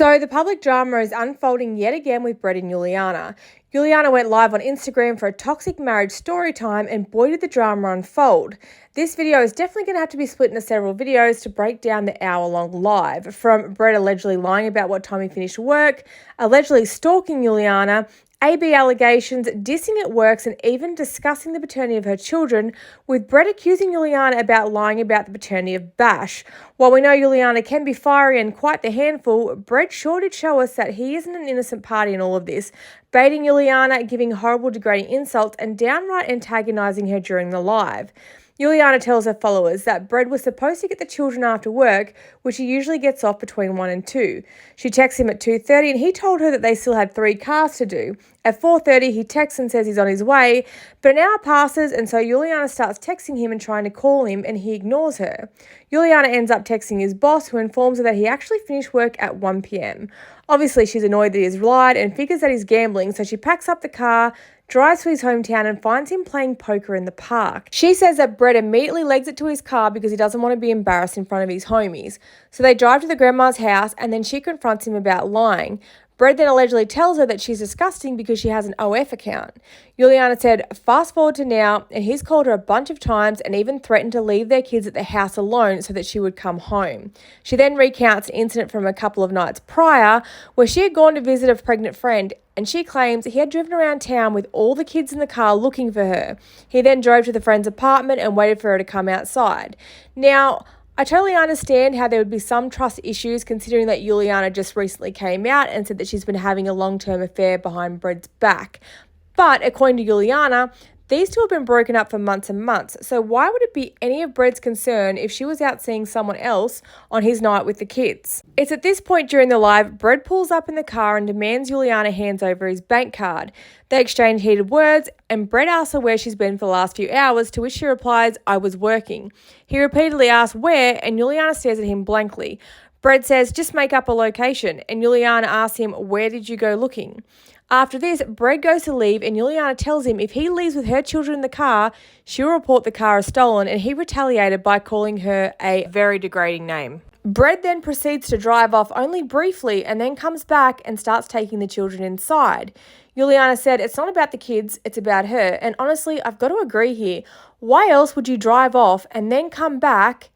So the public drama is unfolding yet again with Brett and Juliana. Juliana went live on Instagram for a toxic marriage story time, and boy did the drama unfold. This video is definitely going to have to be split into several videos to break down the hour-long live, from Brett allegedly lying about what time he finished work, allegedly stalking Juliana, AB allegations, dissing at works, and even discussing the paternity of her children, with Brett accusing Juliana about lying about the paternity of Bash. While we know Juliana can be fiery and quite the handful, Brett sure did show us that he isn't an innocent party in all of this, baiting Juliana, giving horrible degrading insults, and downright antagonising her during the live. Juliana tells her followers that Brett was supposed to get the children after work, which he usually gets off between 1 and 2. She texts him at 2:30 and he told her that they still had 3 cars to do. At 4:30 he texts and says he's on his way, but an hour passes and so Juliana starts texting him and trying to call him, and he ignores her. Juliana ends up texting his boss, who informs her that he actually finished work at 1 p.m. Obviously she's annoyed that he has lied and figures that he's gambling, so she packs up the car, drives to his hometown, and finds him playing poker in the park. She says that Brett immediately legs it to his car because he doesn't want to be embarrassed in front of his homies. So they drive to the grandma's house and then she confronts him about lying. Brett then allegedly tells her that she's disgusting because she has an OF account. Juliana said, fast forward to now, and he's called her a bunch of times and even threatened to leave their kids at the house alone so that she would come home. She then recounts an incident from a couple of nights prior where she had gone to visit a pregnant friend, and she claims he had driven around town with all the kids in the car looking for her. He then drove to the friend's apartment and waited for her to come outside. Now, I totally understand how there would be some trust issues considering that Juliana just recently came out and said that she's been having a long-term affair behind Brett's back. But according to Juliana, these two have been broken up for months and months, so why would it be any of Brett's concern if she was out seeing someone else on his night with the kids? It's at this point during the live, Brett pulls up in the car and demands Juliana hands over his bank card. They exchange heated words, and Brett asks her where she's been for the last few hours, to which she replies, "I was working." He repeatedly asks where, and Juliana stares at him blankly. Brett says, "Just make up a location," and Juliana asks him, "Where did you go looking?" After this, Brett goes to leave, and Juliana tells him if he leaves with her children in the car, she'll report the car as stolen, and he retaliated by calling her a very degrading name. Brett then proceeds to drive off only briefly and then comes back and starts taking the children inside. Juliana said, "It's not about the kids, it's about her." And honestly, I've got to agree here. Why else would you drive off and then come back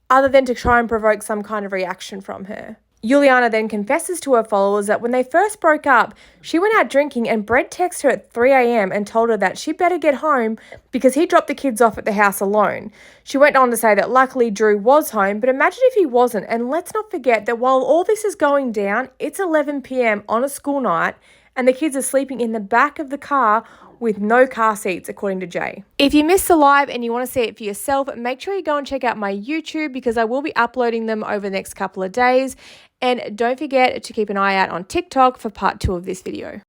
other than to try and provoke some kind of reaction from her? Juliana then confesses to her followers that when they first broke up, she went out drinking and Brett texted her at 3 a.m. and told her that she better get home because he dropped the kids off at the house alone. She went on to say that luckily Drew was home, but imagine if he wasn't. And let's not forget that while all this is going down, it's 11 p.m. on a school night and the kids are sleeping in the back of the car with no car seats, according to Jay. If you missed the live and you want to see it for yourself, make sure you go and check out my YouTube because I will be uploading them over the next couple of days. And don't forget to keep an eye out on TikTok for part 2 of this video.